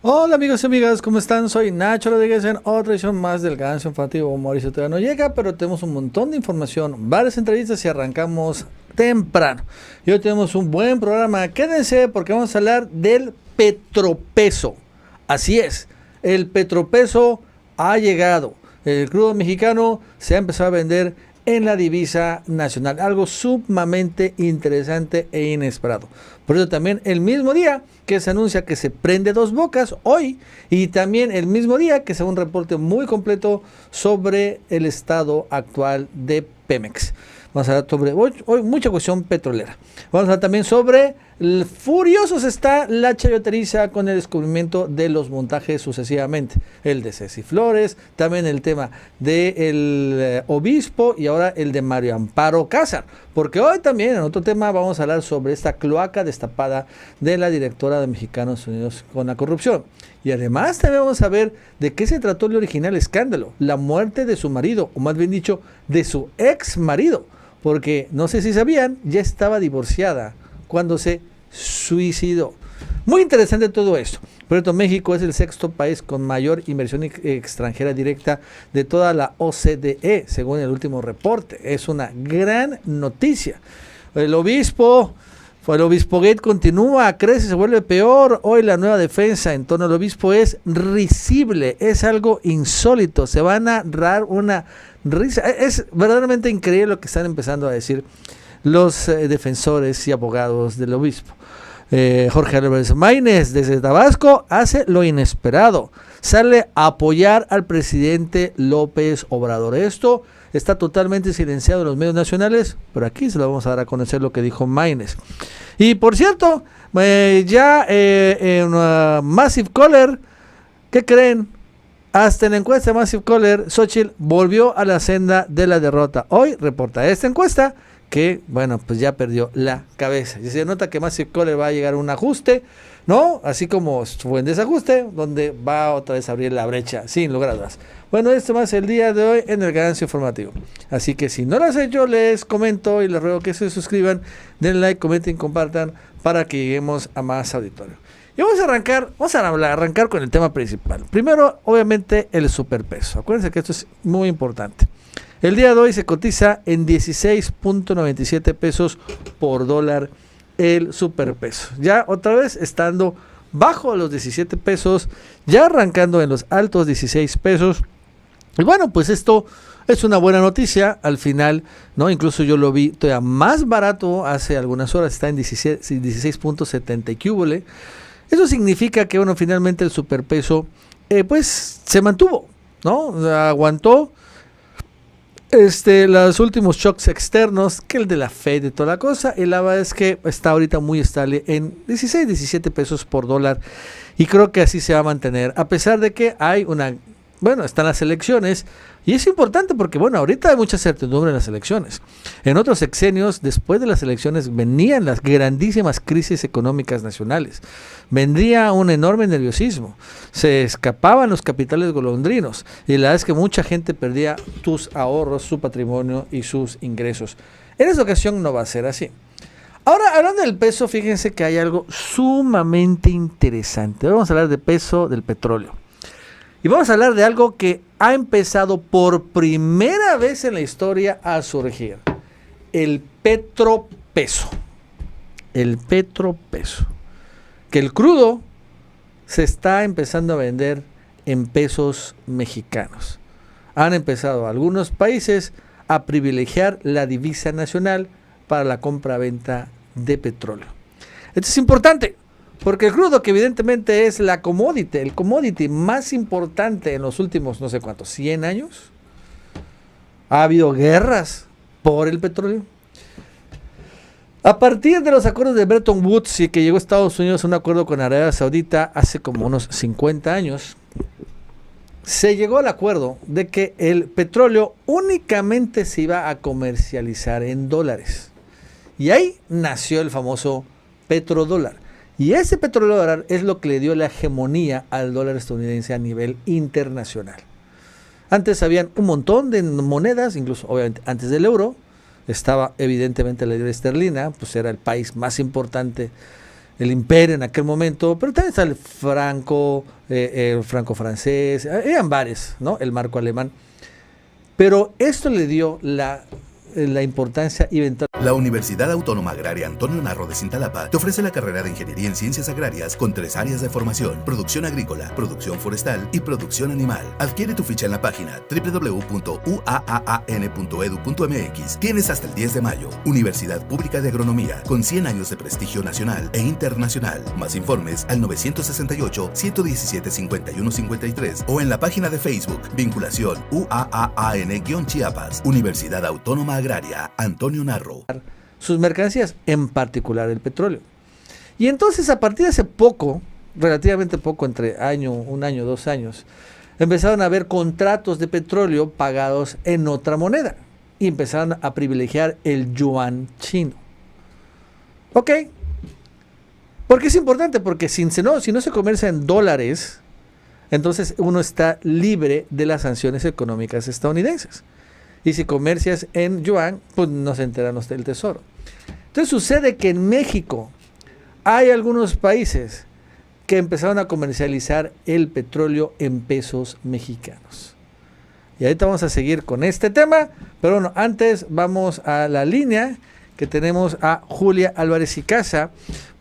Hola amigos y amigas, ¿cómo están? Soy Nacho Rodríguez en otra edición más del Ganso Informativo. Mauricio todavía no llega, pero tenemos un montón de información, varias entrevistas y arrancamos temprano. Y hoy tenemos un buen programa, quédense porque vamos a hablar del petropeso. Así es, el petropeso ha llegado. El crudo mexicano se ha empezado a vender en la divisa nacional, algo sumamente interesante e inesperado. Por eso también el mismo día que se anuncia que se prende Dos Bocas hoy, y también el mismo día que se da un reporte muy completo sobre el estado actual de Pemex. Vamos a hablar sobre hoy mucha cuestión petrolera. Vamos a hablar también sobre furiosos está la chayoteriza con el descubrimiento de los montajes sucesivamente. El de Ceci Flores, también el tema del obispo y ahora el de Mario Amparo Cázar. Porque hoy también en otro tema vamos a hablar sobre esta cloaca destapada de la directora de Mexicanos Unidos con la Corrupción. Y además también vamos a ver de qué se trató el original escándalo, la muerte de su marido, o más bien dicho, de su ex marido. Porque no sé si sabían, ya estaba divorciada cuando se suicidó. Muy interesante todo esto. Por cierto, México es el sexto país con mayor inversión extranjera directa de toda la OCDE, según el último reporte. Es una gran noticia. El Obispogate continúa, crece, se vuelve peor. Hoy la nueva defensa en torno al obispo es risible, es algo insólito. Se van a dar una risa. Es verdaderamente increíble lo que están empezando a decir los defensores y abogados del obispo. Jorge Álvarez Maínez desde Tabasco hace lo inesperado, sale a apoyar al presidente López Obrador. Esto está totalmente silenciado en los medios nacionales, pero aquí se lo vamos a dar a conocer lo que dijo Maínez. Y por cierto, en Massive Caller, ¿qué creen? Hasta en la encuesta de Massive Caller, Xochitl volvió a la senda de la derrota. Hoy reporta esta encuesta que, bueno, pues ya perdió la cabeza. Y se nota que Massive Caller va a llegar a un ajuste, ¿no? Así como fue en desajuste, donde va otra vez a abrir la brecha, sin lugar a dudas. Bueno, esto más el día de hoy en el Ganso Informativo. Así que si no lo has hecho, les comento y les ruego que se suscriban, den like, comenten, compartan, para que lleguemos a más auditorio. Y vamos a arrancar con el tema principal. Primero, obviamente, el superpeso. Acuérdense que esto es muy importante. El día de hoy se cotiza en 16.97 pesos por dólar el superpeso. Ya otra vez estando bajo los 17 pesos, ya arrancando en los altos 16 pesos. Y bueno, pues esto es una buena noticia al final, ¿no? Incluso yo lo vi todavía más barato hace algunas horas, está en 16.70 y cúbole. Eso significa que, bueno, finalmente el superpeso, pues se mantuvo, ¿no? Aguantó los últimos shocks externos, que el de la Fed y toda la cosa, y la verdad es que está ahorita muy estable en 16, 17 pesos por dólar, y creo que así se va a mantener, a pesar de que están las elecciones, y es importante porque, bueno, ahorita hay mucha certidumbre en las elecciones. En otros sexenios, después de las elecciones, venían las grandísimas crisis económicas nacionales. Vendría un enorme nerviosismo. Se escapaban los capitales golondrinos. Y la verdad es que mucha gente perdía sus ahorros, su patrimonio y sus ingresos. En esta ocasión no va a ser así. Ahora, hablando del peso, fíjense que hay algo sumamente interesante. Vamos a hablar de peso del petróleo. Y vamos a hablar de algo que ha empezado por primera vez en la historia a surgir. El petropeso. El petropeso. Que el crudo se está empezando a vender en pesos mexicanos. Han empezado algunos países a privilegiar la divisa nacional para la compra-venta de petróleo. Esto es importante. Porque el crudo, que evidentemente es el commodity más importante en los últimos, no sé cuántos, 100 años, ha habido guerras por el petróleo. A partir de los acuerdos de Bretton Woods y que llegó Estados Unidos a un acuerdo con Arabia Saudita hace como unos 50 años, se llegó al acuerdo de que el petróleo únicamente se iba a comercializar en dólares. Y ahí nació el famoso petrodólar. Y ese petrodólar es lo que le dio la hegemonía al dólar estadounidense a nivel internacional. Antes habían un montón de monedas, incluso obviamente antes del euro, estaba evidentemente la libra esterlina, pues era el país más importante el imperio en aquel momento, pero también está el franco francés, eran varios, ¿no? El marco alemán. Pero esto le dio la importancia eventual. La Universidad Autónoma Agraria Antonio Narro de Cintalapa te ofrece la carrera de Ingeniería en Ciencias Agrarias con 3 áreas de formación: producción agrícola, producción forestal y producción animal. Adquiere tu ficha en la página www.uaaan.edu.mx. Tienes hasta el 10 de mayo. Universidad Pública de Agronomía, con 100 años de prestigio nacional e internacional. Más informes al 968-117-5153 o en la página de Facebook Vinculación UAAN-Chiapas. Universidad Autónoma Agraria Antonio Narro. Sus mercancías, en particular el petróleo. Y entonces, a partir de hace poco, relativamente poco, entre un año, 2 años, empezaron a haber contratos de petróleo pagados en otra moneda y empezaron a privilegiar el yuan chino. ¿Ok? Porque es importante, porque si no se comercia en dólares, entonces uno está libre de las sanciones económicas estadounidenses. Y si comercias en yuan, pues no se enteran del tesoro. Entonces sucede que en México hay algunos países que empezaron a comercializar el petróleo en pesos mexicanos. Y ahorita vamos a seguir con este tema, pero bueno, antes vamos a la línea que tenemos a Julia Álvarez y Casa,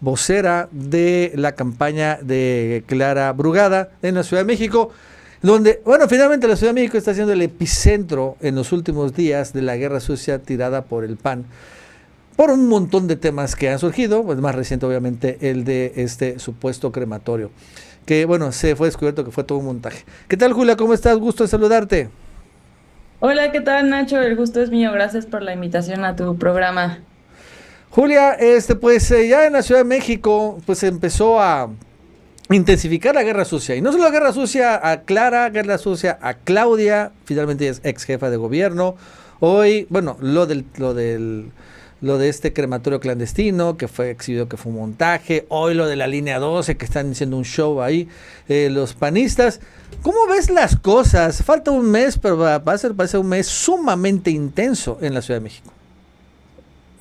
vocera de la campaña de Clara Brugada en la Ciudad de México, donde, bueno, finalmente la Ciudad de México está siendo el epicentro en los últimos días de la guerra sucia tirada por el PAN, por un montón de temas que han surgido, pues más reciente obviamente el de este supuesto crematorio, que bueno, se fue descubierto que fue todo un montaje. ¿Qué tal, Julia? ¿Cómo estás? Gusto de saludarte. Hola, ¿qué tal, Nacho? El gusto es mío. Gracias por la invitación a tu programa. Julia, pues ya en la Ciudad de México pues empezó a intensificar la guerra sucia, y no solo la guerra sucia a Clara, guerra sucia a Claudia, finalmente es ex jefa de gobierno. Hoy, bueno, lo de este crematorio clandestino que fue exhibido, que fue un montaje. Hoy lo de la línea 12, que están haciendo un show ahí, los panistas. ¿Cómo ves las cosas? Falta un mes, pero va a ser un mes sumamente intenso en la Ciudad de México.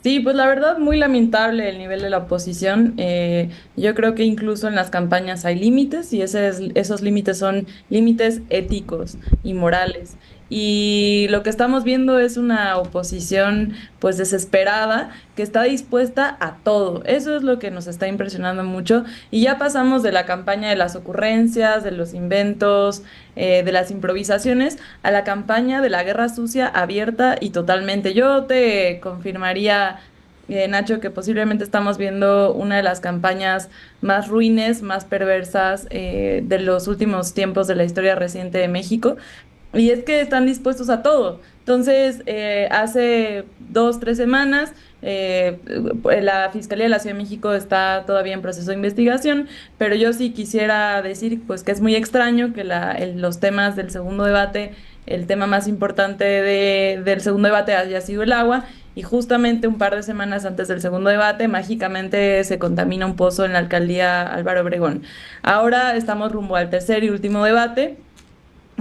Sí, pues la verdad muy lamentable el nivel de la oposición. Yo creo que incluso en las campañas hay límites y esos límites son límites éticos y morales. Y lo que estamos viendo es una oposición pues desesperada que está dispuesta a todo. Eso es lo que nos está impresionando mucho. Y ya pasamos de la campaña de las ocurrencias, de los inventos, de las improvisaciones, a la campaña de la guerra sucia abierta y totalmente. Yo te confirmaría, Nacho, que posiblemente estamos viendo una de las campañas más ruines, más perversas de los últimos tiempos de la historia reciente de México. Y es que están dispuestos a todo. Entonces, hace 2, 3 semanas, la Fiscalía de la Ciudad de México está todavía en proceso de investigación, pero yo sí quisiera decir pues que es muy extraño que los temas del segundo debate, el tema más importante del segundo debate haya sido el agua, y justamente un par de semanas antes del segundo debate, mágicamente se contamina un pozo en la alcaldía Álvaro Obregón. Ahora estamos rumbo al tercer y último debate,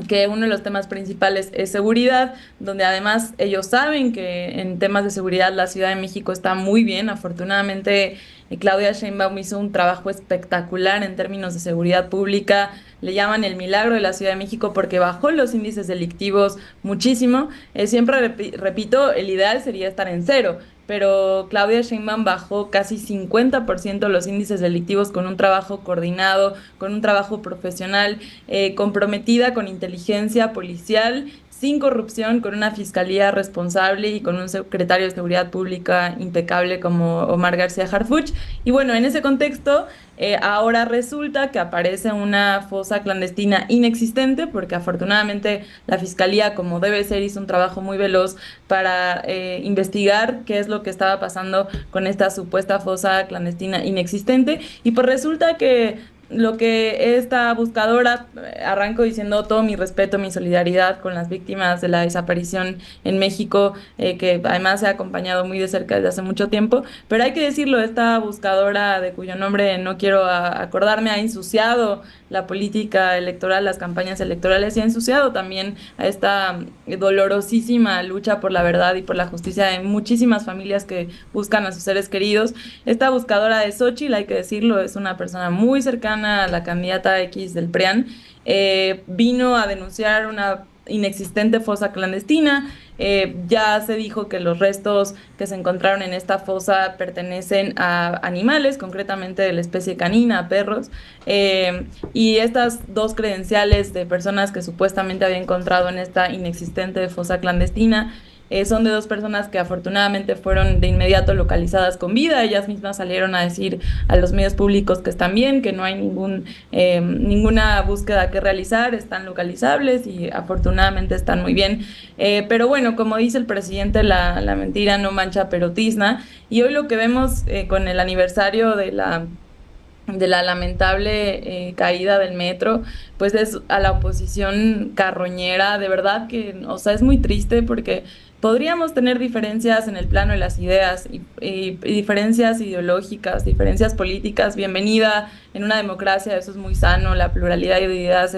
que uno de los temas principales es seguridad, donde además ellos saben que en temas de seguridad la Ciudad de México está muy bien. Afortunadamente, Claudia Sheinbaum hizo un trabajo espectacular en términos de seguridad pública. Le llaman el milagro de la Ciudad de México porque bajó los índices delictivos muchísimo. Siempre repito, el ideal sería estar en cero, pero Claudia Sheinbaum bajó casi 50% los índices delictivos con un trabajo coordinado, con un trabajo profesional, comprometida con inteligencia policial, sin corrupción, con una fiscalía responsable y con un secretario de Seguridad Pública impecable como Omar García Harfuch. Y bueno, en ese contexto, ahora resulta que aparece una fosa clandestina inexistente, porque afortunadamente la fiscalía, como debe ser, hizo un trabajo muy veloz para investigar qué es lo que estaba pasando con esta supuesta fosa clandestina inexistente. Y pues resulta que lo que esta buscadora, arranco diciendo todo mi respeto, mi solidaridad con las víctimas de la desaparición en México, que además se ha acompañado muy de cerca desde hace mucho tiempo, pero hay que decirlo, esta buscadora de cuyo nombre no quiero acordarme ha ensuciado la política electoral, las campañas electorales y ha ensuciado también a esta dolorosísima lucha por la verdad y por la justicia de muchísimas familias que buscan a sus seres queridos. Esta buscadora de Xóchitl, hay que decirlo, es una persona muy cercana a la candidata X del PRIAN, vino a denunciar una inexistente fosa clandestina. Ya se dijo que los restos que se encontraron en esta fosa pertenecen a animales, concretamente de la especie canina, a perros, y estas dos credenciales de personas que supuestamente había encontrado en esta inexistente fosa clandestina son de dos personas que afortunadamente fueron de inmediato localizadas con vida. Ellas mismas salieron a decir a los medios públicos que están bien, que no hay ninguna búsqueda que realizar, están localizables y afortunadamente están muy bien. Pero bueno, como dice el presidente, la mentira no mancha pero tizna. Y hoy lo que vemos con el aniversario de la lamentable caída del metro, pues es a la oposición carroñera, de verdad que, o sea, es muy triste porque podríamos tener diferencias en el plano de las ideas y diferencias ideológicas, diferencias políticas, bienvenida en una democracia, eso es muy sano, la pluralidad de ideas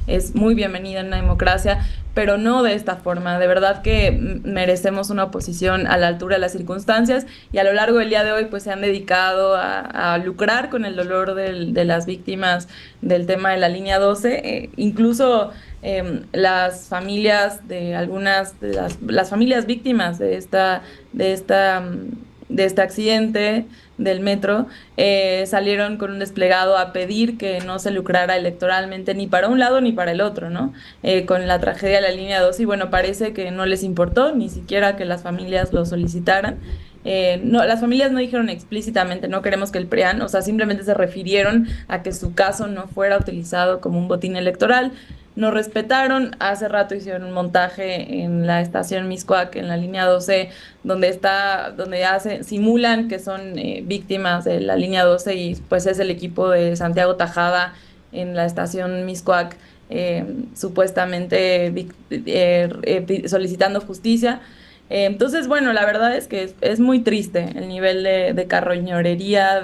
es muy bienvenida en una democracia, pero no de esta forma. De verdad que merecemos una oposición a la altura de las circunstancias y a lo largo del día de hoy pues se han dedicado a lucrar con el dolor de las víctimas del tema de la línea 12, incluso las familias de algunas de las familias víctimas de esta de este accidente del metro, salieron con un desplegado a pedir que no se lucrara electoralmente ni para un lado ni para el otro, ¿no? Con la tragedia de la línea 2 y bueno, parece que no les importó ni siquiera que las familias lo solicitaran. No, las familias no dijeron explícitamente no queremos que el PRIAN, o sea, simplemente se refirieron a que su caso no fuera utilizado como un botín electoral. No respetaron, hace rato hicieron un montaje en la estación Miscuac, en la línea 12, donde simulan que son víctimas de la línea 12 y pues es el equipo de Santiago Tajada en la estación Miscuac, supuestamente solicitando justicia. Entonces, bueno, la verdad es que es muy triste el nivel de carroñería,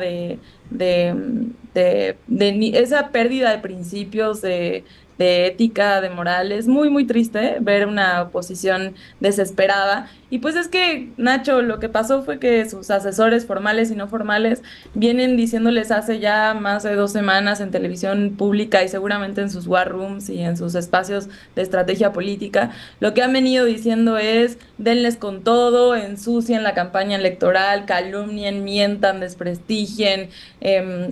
esa pérdida de principios, de ética, de moral. Es muy, muy triste ver una oposición desesperada. Y pues es que, Nacho, lo que pasó fue que sus asesores formales y no formales vienen diciéndoles hace ya más de 2 semanas en televisión pública y seguramente en sus war rooms y en sus espacios de estrategia política, lo que han venido diciendo es denles con todo, ensucien la campaña electoral, calumnien, mientan, desprestigien,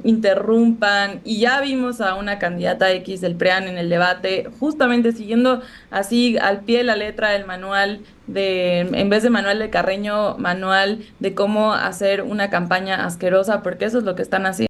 interrumpan. Y ya vimos a una candidata X del PRIAN en el debate, justamente siguiendo así al pie de la letra del manual en vez de manual de Carreño, manual de cómo hacer una campaña asquerosa, porque eso es lo que están haciendo.